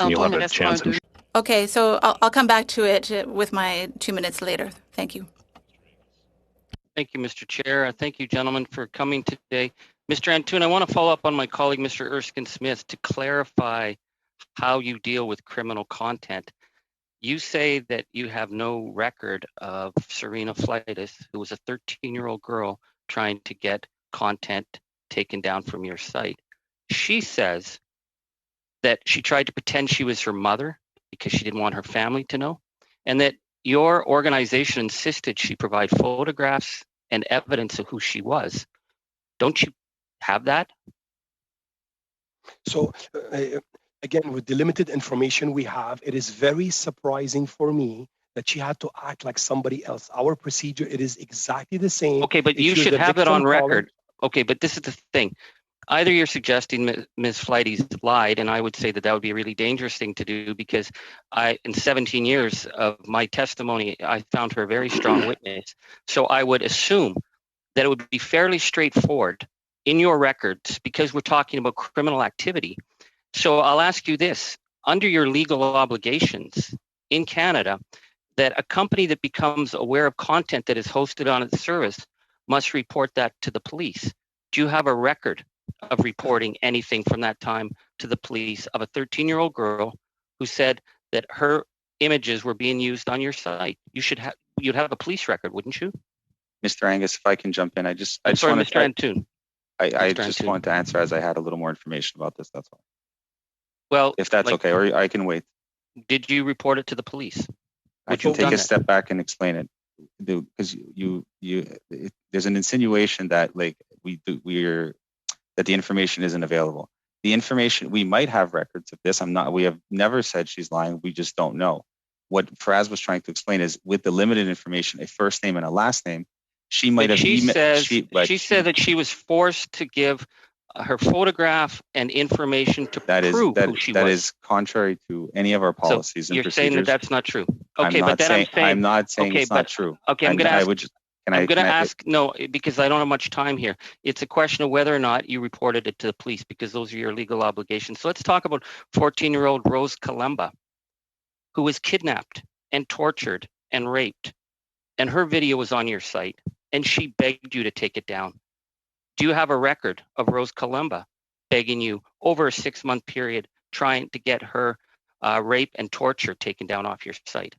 and you'll have a chance. Okay, so I'll come back to it with my 2 minutes later. Thank you. Thank you, Mr. Chair. Thank you, gentlemen, for coming today. Mr. Antoon, I want to follow up on my colleague, Mr. Erskine Smith, to clarify how you deal with criminal content. You say that you have no record of Serena Fleitis, who was a 13-year-old girl trying to get content taken down from your site. She says that she tried to pretend she was her mother because she didn't want her family to know, and that your organization insisted she provide photographs and evidence of who she was. Don't you have that? So again, with the limited information we have, it is very surprising for me that she had to act like somebody else. Our procedure, it is exactly the same. Okay, but you should have it on record. Okay, but this is the thing. Either you're suggesting Ms. Fleitis lied, and I would say that would be a really dangerous thing to do, because in 17 years of my testimony, I found her a very strong witness. So I would assume that it would be fairly straightforward in your records, because we're talking about criminal activity. So I'll ask you this: under your legal obligations in Canada, that a company that becomes aware of content that is hosted on its service must report that to the police. Do you have a record of reporting anything from that time to the police of a 13-year-old girl who said that her images were being used on your site? You'd have a police record, wouldn't you? Mr. Angus, if I can jump in, I just want Mr. Antoon. I just want to answer as I had a little more information about this. That's all. Well, if that's okay, or I can wait. Did you report it to the police? I can take a step back and explain it, because there's an insinuation that that the information isn't available. The information, we might have records of this. We have never said she's lying. We just don't know. What Faraz was trying to explain is, with the limited information, a first name and a last name, she might have. She said that she was forced to give her photograph and information to prove who she was. That is contrary to any of our policies and you're procedures. Saying that that's not true. Okay, I'm not saying it's not true. Okay, I'm going to ask, no, because I don't have much time here. It's a question of whether or not you reported it to the police, because those are your legal obligations. So let's talk about 14-year-old Rose Kalemba, who was kidnapped and tortured and raped. And her video was on your site, and she begged you to take it down. Do you have a record of Rose Kalemba begging you over a 6-month period, trying to get her rape and torture taken down off your site?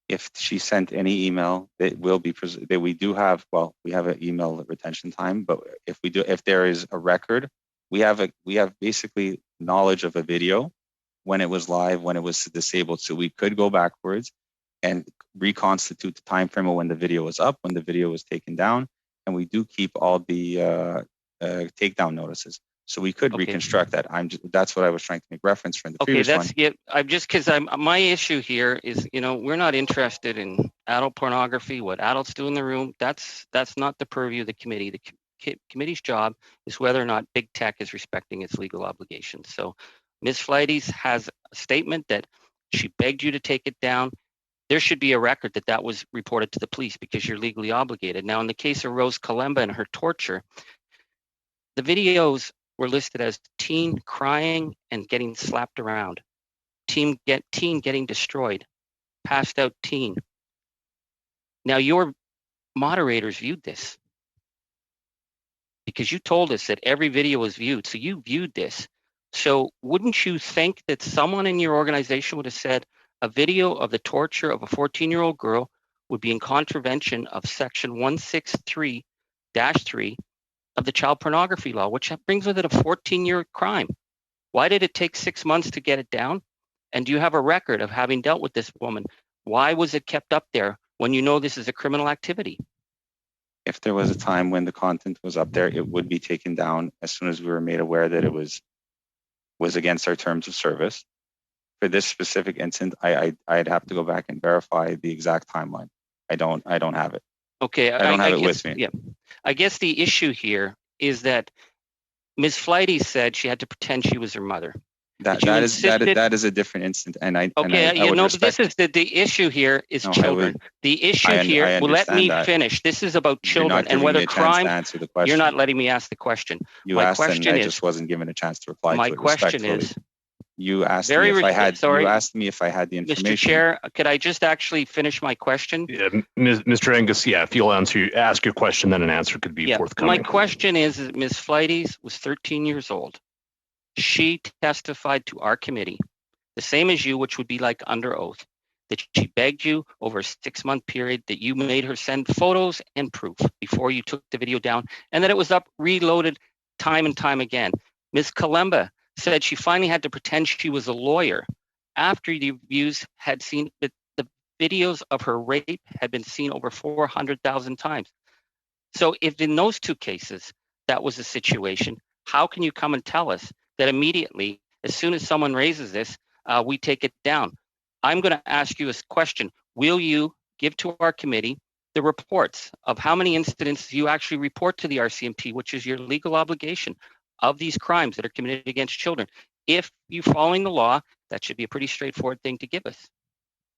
If she sent any email, it will be that we do have. Well, we have an email retention time, but if there is a record, we have basically knowledge of a video, when it was live, when it was disabled, so we could go backwards and reconstitute the time frame of when the video was up, when the video was taken down, and we do keep all the takedown notices. So we could reconstruct that. That's what I was trying to make reference for in the previous one. I'm just, because my issue here is, we're not interested in adult pornography, what adults do in the room. That's not the purview of the committee. The committee's job is whether or not big tech is respecting its legal obligations. So Ms. Fleitis has a statement that she begged you to take it down. There should be a record that was reported to the police, because you're legally obligated. Now, in the case of Rose Kalemba and her torture, the videos were listed as teen crying and getting slapped around, teen getting destroyed, passed out teen. Now, your moderators viewed this, because you told us that every video was viewed. So you viewed this. So wouldn't you think that someone in your organization would have said a video of the torture of a 14-year-old girl would be in contravention of section 163-3 of the child pornography law, which brings with it a 14-year crime? Why did it take 6 months to get it down? And do you have a record of having dealt with this woman? Why was it kept up there when you know this is a criminal activity? If there was a time when the content was up there, it would be taken down as soon as we were made aware that it was against our terms of service. For this specific incident, I'd have to go back and verify the exact timeline. I don't have it. Okay, I don't have it with me. Yeah, I guess the issue here is that Ms. Fleitis said she had to pretend she was her mother. That is a different incident, and I but this is the issue here is children. The issue here. Well, let me finish. This is about children and whether crime. You're not letting me ask the question. You asked, and I just wasn't given a chance to reply. My question is, You asked Very me if I res- had. sorry. You asked me if I had the information. Mr. Chair, could I just actually finish my question? Yeah, Mr. Angus, yeah, if you'll ask your question, then an answer could be forthcoming. My question is that Ms. Fleites was 13 years old. She testified to our committee, the same as you, which would be like under oath, that she begged you over a 6-month period, that you made her send photos and proof before you took the video down, and that it was reloaded time and time again. Ms. Kalemba said she finally had to pretend she was a lawyer after the reviews had seen that the videos of her rape had been seen over 400,000 times. So if in those two cases that was the situation, how can you come and tell us that immediately, as soon as someone raises this, we take it down? I'm going to ask you a question. Will you give to our committee the reports of how many incidents you actually report to the RCMP, which is your legal obligation, of these crimes that are committed against children? If you're following the law, that should be a pretty straightforward thing to give us.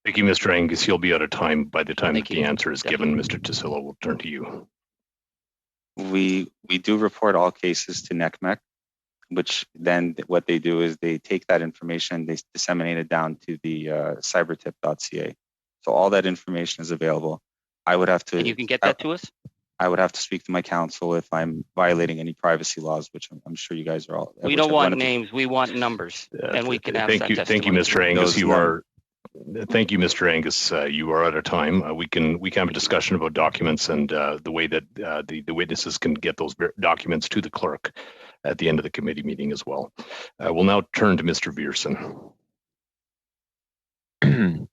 Thank you, Mr. Angus. You'll be out of time by the time Thank that you. the answer is given. Mr. Tassilo, we'll turn to you. We do report all cases to NECMEC, which then what they do is they take that information, they disseminate it down to the cybertip.ca. So all that information is available. I would have to. And you can get that to us? I would have to speak to my counsel if I'm violating any privacy laws, which I'm sure you guys are all. We don't want names, we want numbers, and we can have that testimony. Thank you, Mr. Angus. Thank you, Mr. Angus. You are out of time. We can have a discussion about documents and the way that the witnesses can get those documents to the clerk at the end of the committee meeting as well. We'll now turn to Mr. Viersen.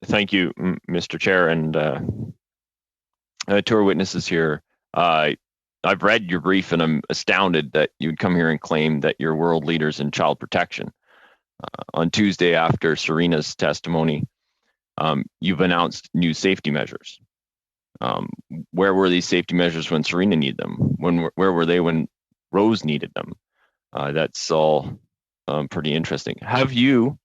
Thank you, Mr. Chair, and to our witnesses here. I've read your brief, and I'm astounded that you'd come here and claim that you're world leaders in child protection. On Tuesday, after Serena's testimony, you've announced new safety measures. Where were these safety measures when Serena needed them? Where were they when Rose needed them? That's all pretty interesting. Have you